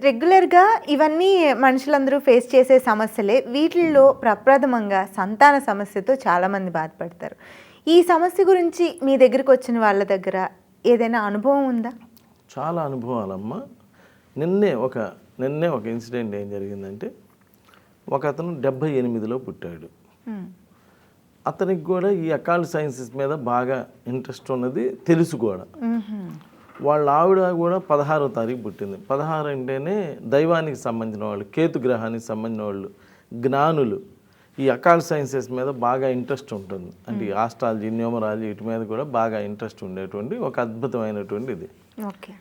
రెగ్యులర్‌గా ఇవన్నీ మనుషులందరూ ఫేస్ చేసే సమస్యలే. వీటిల్లో ప్రప్రథమంగా సంతాన సమస్యతో చాలామంది బాధపడతారు. ఈ సమస్య గురించి మీ దగ్గరకొచ్చిన వాళ్ళ దగ్గర ఏదైనా అనుభవం ఉందా? చాలా అనుభవాలమ్మ. నిన్నే ఒక ఇన్సిడెంట్ ఏం జరిగిందంటే, ఒకతను 78లో పుట్టాడు. హ్మ్. అతనికి కూడా ఈ అకాల్డ్ సైన్సెస్ మీద బాగా ఇంట్రెస్ట్ ఉన్నది తెలుసు కూడా. హుహు. వాళ్ళ ఆవిడ కూడా 16వ తారీఖు పుట్టింది. 16 అంటేనే దైవానికి సంబంధించిన వాళ్ళు, కేతు గ్రహానికి సంబంధించిన వాళ్ళు, జ్ఞానులు. ఈ అకాల్డ్ సైన్సెస్ మీద బాగా ఇంట్రెస్ట్ ఉంటుంది. అంటే ఈ ఆస్ట్రాలజీ, న్యూమరాలజీ వీటి మీద కూడా బాగా ఇంట్రెస్ట్ ఉండేటువంటి ఒక అద్భుతమైనటువంటి ఇది. ఓకే.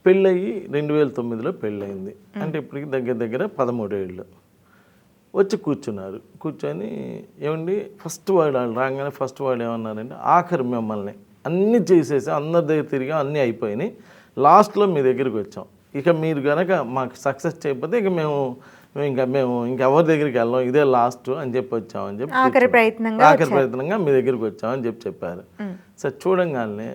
పెళ్ళయి 2009లో పెళ్ళయింది. అంటే ఇప్పటికి దగ్గర దగ్గర 13 ఏళ్ళు. వచ్చి కూర్చున్నారు. కూర్చొని ఏమండి ఫస్ట్ వాడు వాళ్ళు రాగానే ఫస్ట్ వాడు ఏమన్నారంటే, ఆఖరి మిమ్మల్ని అన్నీ చేసేసాం, అందరి దగ్గర తిరిగాం, అన్నీ అయిపోయినాయి, లాస్ట్లో మీ దగ్గరికి వచ్చాం. ఇక మీరు కనుక మాకు సక్సెస్ చేయకపోతే ఇక మేము ఇంకెవరి దగ్గరికి వెళ్ళాం, ఇదే లాస్ట్ అని చెప్పి వచ్చామని చెప్పి ఆఖరి ప్రయత్నంగా మీ దగ్గరికి వచ్చామని చెప్పారు. సరే చూడంగానే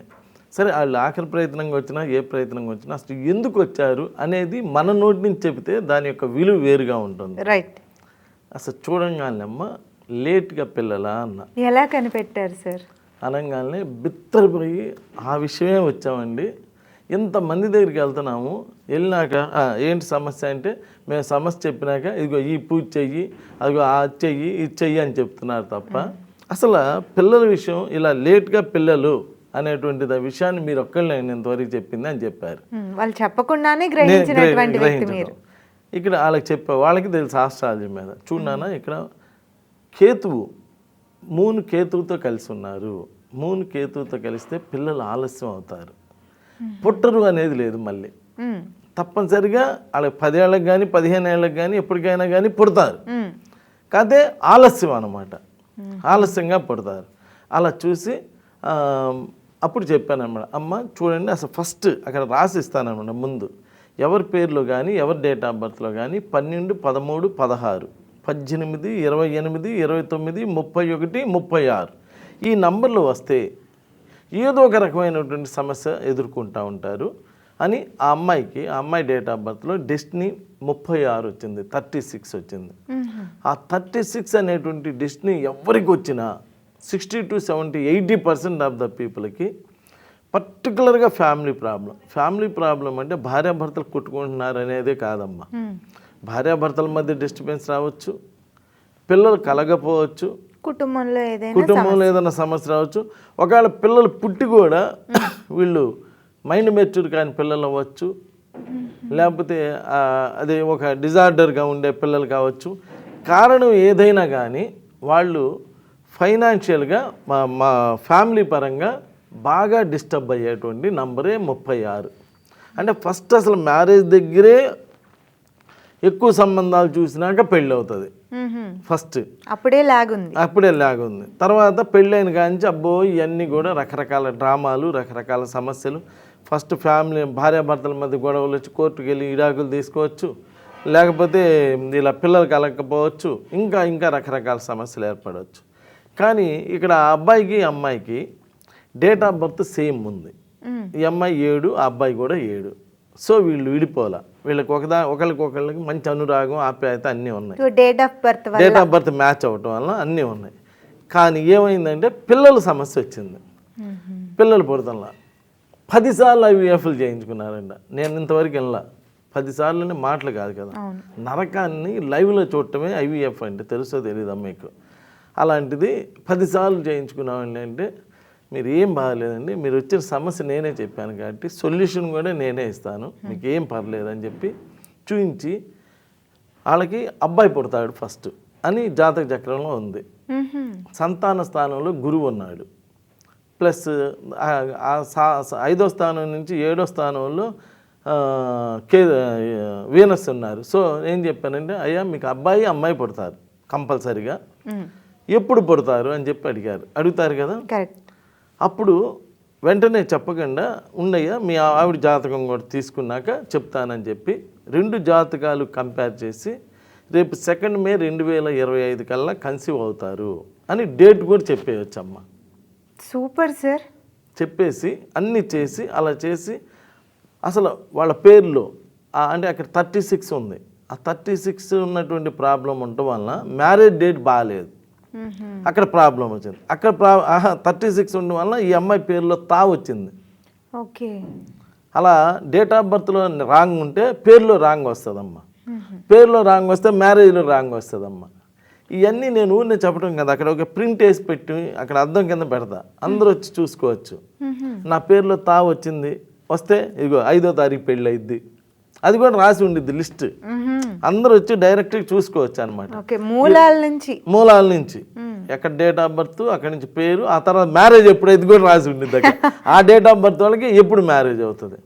సరే వాళ్ళు ఆఖరి ప్రయత్నంగా వచ్చినా ఏ ప్రయత్నంగా వచ్చినా అసలు ఎందుకు వచ్చారు అనేది మన నోటి నుంచి చెబితే దాని యొక్క విలువ వేరుగా ఉంటుంది. రైట్. అసలు చూడంగానే అమ్మ లేట్గా పిల్లలా అన్న. ఎలా కనిపెట్టారు సార్? అనగానే బిత్తరపోయి ఆ విషయమే వచ్చామండి. ఇంతమంది దగ్గరికి వెళ్తున్నాము, వెళ్ళినాక ఏంటి సమస్య అంటే, మేము సమస్య చెప్పినాక ఇదిగో ఈ పూజ చెయ్యి, అదిగో అది చెయ్యి, ఇది చెయ్యి అని చెప్తున్నారు తప్ప అసలు పిల్లల విషయం ఇలా లేట్గా పిల్లలు అనేటువంటి విషయాన్ని మీరు ఒక్కళ్ళే ఇంతవరకు చెప్పింది అని చెప్పారు. వాళ్ళు చెప్పకుండానే గ్రహించినటువంటి వ్యక్తి మీరు. ఇక్కడ వాళ్ళకి వాళ్ళకి తెలుసు ఆస్ట్రాలజీ మీద. చూడనా ఇక్కడ కేతువు మూన్ కేతువుతో కలిసి ఉన్నారు. మూన్ కేతువుతో కలిస్తే పిల్లలు ఆలస్యం అవుతారు, పుట్టరు అనేది లేదు. మళ్ళీ తప్పనిసరిగా వాళ్ళకి 10 ఏళ్ళకి కానీ 15 ఏళ్ళకి కానీ ఎప్పటికైనా కానీ పుడతారు, కాదే ఆలస్యం అన్నమాట. ఆలస్యంగా పుడతారు. అలా చూసి అప్పుడు చెప్పానమాట, అమ్మ చూడండి అసలు ఫస్ట్ అక్కడ రాసిస్తానమాట ముందు ఎవరి పేర్లో కానీ ఎవరి డేట్ ఆఫ్ బర్త్లో కానీ 12, 13, 16, 18, 28, 29, 31, 36 ఈ నంబర్లు వస్తే ఏదో ఒక రకమైనటువంటి సమస్య ఎదుర్కొంటూ ఉంటారు అని ఆ అమ్మాయి డేట్ ఆఫ్ బర్త్లో డెస్టినీ 36 వచ్చింది, 36 వచ్చింది. ఆ 36 అనేటువంటి డెస్టినీ ఎవరికి వచ్చినా 60 to 70, 80% ఆఫ్ ద పీపుల్కి పర్టికులర్గా ఫ్యామిలీ ప్రాబ్లం అంటే భార్యాభర్తలు కొట్టుకుంటున్నారు అనేదే కాదమ్మా. భార్యాభర్తల మధ్య డిస్టర్బెన్స్ రావచ్చు, పిల్లలు కలగపోవచ్చు, కుటుంబంలో ఏదైనా సమస్య రావచ్చు. ఒకవేళ పిల్లలు పుట్టి కూడా వీళ్ళు మైండ్ మెచ్యూర్ కాని పిల్లలు అవ్వచ్చు, లేకపోతే అది ఒక డిజార్డర్గా ఉండే పిల్లలు కావచ్చు. కారణం ఏదైనా కానీ వాళ్ళు ఫైనాన్షియల్గా మా ఫ్యామిలీ పరంగా బాగా డిస్టర్బ్ అయ్యేటువంటి నంబరే 36. అంటే ఫస్ట్ అసలు మ్యారేజ్ దగ్గరే ఎక్కువ సంబంధాలు చూసినాక పెళ్ళి అవుతుంది. ఫస్ట్ అప్పుడే లాగ్ ఉంది. తర్వాత పెళ్ళైన కాంచి అబ్బో ఇవన్నీ కూడా రకరకాల డ్రామాలు, రకరకాల సమస్యలు. ఫస్ట్ ఫ్యామిలీ భార్యాభర్తల మధ్య గొడవలు వచ్చి కోర్టుకు వెళ్ళి ఇడాకులు తీసుకోవచ్చు, లేకపోతే ఇలా పిల్లలు కలగకపోవచ్చు, ఇంకా రకరకాల సమస్యలు ఏర్పడవచ్చు. కానీ ఇక్కడ ఆ అబ్బాయికి అమ్మాయికి డేట్ ఆఫ్ బర్త్ సేమ్ ఉంది. ఈ అమ్మాయి 7, ఆ అబ్బాయి కూడా 7. సో వీళ్ళు విడిపోలా. వీళ్ళకి ఒకరికొకళ్ళకి మంచి అనురాగం, ఆప్యాయత అన్నీ ఉన్నాయి. డేట్ ఆఫ్ బర్త్ మ్యాచ్ అవ్వటం వల్ల అన్నీ ఉన్నాయి. కానీ ఏమైందంటే పిల్లల సమస్య వచ్చింది. పిల్లలు పుడతల్లా 10 సార్లు IVFలు చేయించుకున్నారంట. నేను ఇంతవరకు వెళ్ళా. 10 సార్లు మాటలు కాదు కదా, నరకాన్ని లైవ్లో చూడటమే IVF అంటే. తెలుసో తెలియదు మీకు. అలాంటిది 10 సార్లు చేయించుకున్నామండి. అంటే మీరు ఏం బాగాలేదండి, మీరు వచ్చిన సమస్య నేనే చెప్పాను కాబట్టి సొల్యూషన్ కూడా నేనే ఇస్తాను, మీకు ఏం పర్లేదని చెప్పి చూపించి వాళ్ళకి అబ్బాయి పుడతాడు ఫస్ట్ అని జాతక చక్రంలో ఉంది. సంతాన స్థానంలో గురువు ఉన్నాడు, ప్లస్ 5వ స్థానం నుంచి 7వ స్థానంలో వీనస్ ఉన్నారు. సో ఏం చెప్పానంటే, అయ్యా మీకు అబ్బాయి అమ్మాయి పుడతారు కంపల్సరిగా, ఎప్పుడు పుడతారు అని చెప్పి అడుగుతారు కదా. అప్పుడు వెంటనే చెప్పకుండా ఉండయ్యా మీ ఆవిడ జాతకం కూడా తీసుకున్నాక చెప్తానని చెప్పి 2 జాతకాలు కంపేర్ చేసి రేపు 2 మే 2025 కల్లా కన్సీవ్ అవుతారు అని డేట్ కూడా చెప్పేయచ్చమ్మా. Super sir. చెప్పేసి అన్నీ చేసి అలా చేసి అసలు వాళ్ళ పేర్లో అంటే అక్కడ 36 ఉంది. ఆ 36 ఉన్నటువంటి ప్రాబ్లం ఉండటం వలన మ్యారేజ్ డేట్ బాగాలేదు. అక్కడ ప్రాబ్లం వచ్చింది. అక్కడ 36 ఉండడం వలన ఈ అమ్మాయి పేరులో తా వచ్చింది. ఓకే. అలా డేట్ ఆఫ్ బర్త్లో రాంగ్ ఉంటే పేరులో రాంగ్ వస్తుందమ్మా. పేరులో రాంగ్ వస్తే మ్యారేజ్లో రాంగ్ వస్తుందమ్మా. ఇవన్నీ నేను ఊరినే చెప్పడం కదా, అక్కడ ఒక ప్రింట్ వేసి పెట్టి అక్కడ అద్దం కింద పెడతా, అందరూ వచ్చి చూసుకోవచ్చు. నా పేరులో తా వచ్చింది వస్తే ఇగో 5వ తారీఖు పెళ్ళి అయింది, అది కూడా రాసి ఉండిద్ది లిస్ట్. అందరూ వచ్చి డైరెక్ట్గా చూసుకోవచ్చు అనమాట. మూలాల నుంచి ఎక్కడ డేట్ ఆఫ్ బర్త్, అక్కడి నుంచి పేరు, ఆ తర్వాత మ్యారేజ్ ఎప్పుడు ఇది కూడా రాసి ఉండిద్ది అక్కడ. ఆ డేట్ ఆఫ్ బర్త్ వాళ్ళకి ఎప్పుడు మ్యారేజ్ అవుతుంది,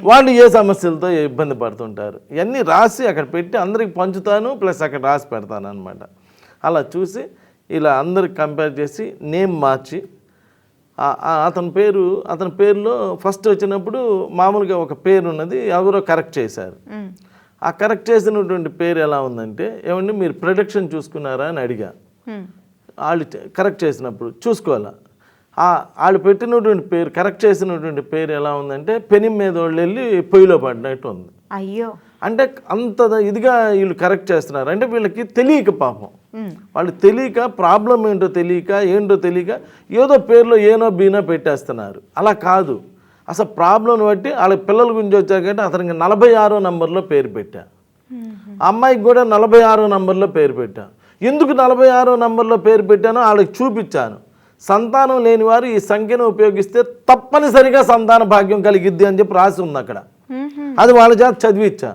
వాళ్ళు ఏ సమస్యలతో ఇబ్బంది పడుతుంటారు, ఇవన్నీ రాసి అక్కడ పెట్టి అందరికి పంచుతాను, ప్లస్ అక్కడ రాసి పెడతాను అనమాట. అలా చూసి ఇలా అందరికి కంపేర్ చేసి నేమ్ మార్చి అతని పేరులో ఫస్ట్ వచ్చినప్పుడు మామూలుగా ఒక పేరు ఉన్నది, ఎవరో కరెక్ట్ చేశారు. ఆ కరెక్ట్ చేసినటువంటి పేరు ఎలా ఉందంటే, ఏమండి మీరు ప్రొడక్షన్ చూసుకున్నారా అని అడిగా. వాళ్ళు కరెక్ట్ చేసినప్పుడు చూసుకోవాలా, వాళ్ళు పెట్టినటువంటి పేరు కరెక్ట్ చేసినటువంటి పేరు ఎలా ఉందంటే పెని మీద వాళ్ళు వెళ్ళి పొయ్యిలో పడినట్టు ఉంది. అయ్యో, అంటే అంత ఇదిగా వీళ్ళు కరెక్ట్ చేస్తున్నారు. అంటే వీళ్ళకి తెలియక పాపం, వాళ్ళు తెలియక ప్రాబ్లం ఏంటో తెలియక ఏదో పేరులో ఏనో బీనో పెట్టేస్తున్నారు. అలా కాదు, అసలు ప్రాబ్లంని బట్టి వాళ్ళ పిల్లల గురించి వచ్చాకంటే అతనికి 46వ నంబర్లో పేరు పెట్టా, అమ్మాయికి కూడా 46వ నంబర్లో పేరు పెట్టా. ఎందుకు 46వ నంబర్లో పేరు పెట్టానో వాళ్ళకి చూపించాను. సంతానం లేని వారు ఈ సంఖ్యను ఉపయోగిస్తే తప్పనిసరిగా సంతాన భాగ్యం కలిగిద్ది అని చెప్పి రాసి ఉంది అక్కడ. అది వాళ్ళ చేత చదివిచ్చా.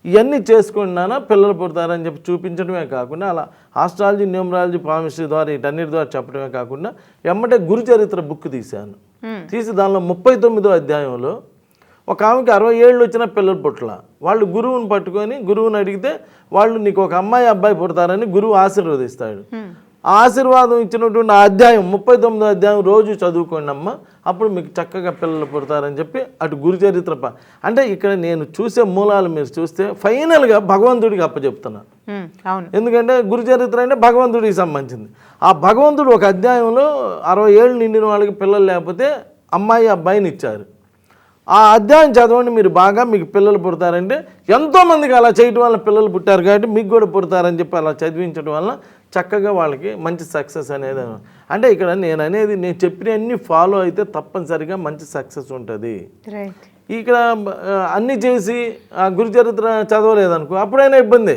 ఇవన్నీ చేసుకున్నానా పిల్లలు పుడతారని చెప్పి చూపించడమే కాకుండా అలా ఆస్ట్రాలజీ, న్యూమరాలజీ, పామిస్ట్రీ ద్వారా వీటన్నిటి ద్వారా చెప్పడమే కాకుండా ఎమ్మటే గురు చరిత్ర బుక్ తీశాను. తీసి దానిలో 39వ అధ్యాయంలో ఒక ఆమెకి 60 ఏళ్ళు వచ్చిన పిల్లలు పుట్టల, వాళ్ళు గురువుని పట్టుకొని గురువుని అడిగితే వాళ్ళు నీకు ఒక అమ్మాయి అబ్బాయి పుడతారని గురువు ఆశీర్వదిస్తాడు. ఆ ఆశీర్వాదం ఇచ్చినటువంటి ఆ అధ్యాయం 39వ అధ్యాయం రోజు చదువుకోండి అమ్మ, అప్పుడు మీకు చక్కగా పిల్లలు పుడతారని చెప్పి అటు గురు చరిత్ర అంటే ఇక్కడ నేను చూసే మూలాలు మీరు చూస్తే ఫైనల్గా భగవంతుడికి అప్పచెప్తున్నాను. ఎందుకంటే గురు చరిత్ర అంటే భగవంతుడికి సంబంధించింది. ఆ భగవంతుడు ఒక అధ్యాయంలో 60 ఏళ్ళు నిండిన వాళ్ళకి పిల్లలు లేకపోతే అమ్మాయి అబ్బాయిని ఇచ్చారు. ఆ అధ్యాయం చదవండి మీరు బాగా, మీకు పిల్లలు పుడతారంటే ఎంతోమందికి అలా చేయటం వల్ల పిల్లలు పుట్టారు కాబట్టి మీకు కూడా పుడతారని చెప్పి అలా చదివించడం వల్ల చక్కగా వాళ్ళకి మంచి సక్సెస్ అనేది. అంటే ఇక్కడ నేను చెప్పిన అన్ని ఫాలో అయితే తప్పనిసరిగా మంచి సక్సెస్ ఉంటుంది. ఇక్కడ అన్నీ చేసి ఆ గురు చరిత్ర చదవలేదనుకో అప్పుడైనా ఇబ్బంది.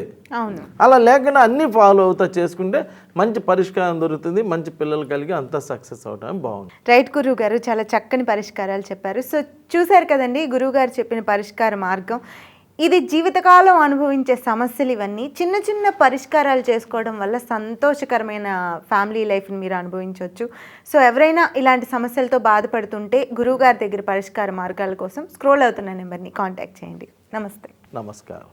అలా లేకుండా అన్నీ ఫాలో అవుతా చేసుకుంటే మంచి పరిష్కారం దొరుకుతుంది, మంచి పిల్లలు కలిగి అంతా సక్సెస్ అవడం బాగుంది. రైట్ గురువు గారు, చాలా చక్కని పరిష్కారాలు చెప్పారు. సో చూశారు కదండి గురువు గారు చెప్పిన పరిష్కార మార్గం. ఇది జీవితకాలం అనుభవించే సమస్యలు ఇవన్నీ చిన్న చిన్న పరిష్కారాలు చేసుకోవడం వల్ల సంతోషకరమైన ఫ్యామిలీ లైఫ్ని మీరు అనుభవించవచ్చు. సో ఎవరైనా ఇలాంటి సమస్యలతో బాధపడుతుంటే గురువుగారి దగ్గర పరిష్కార మార్గాల కోసం స్క్రోల్ అవుతున్న నెంబర్ని కాంటాక్ట్ చేయండి. నమస్తే. నమస్కారం.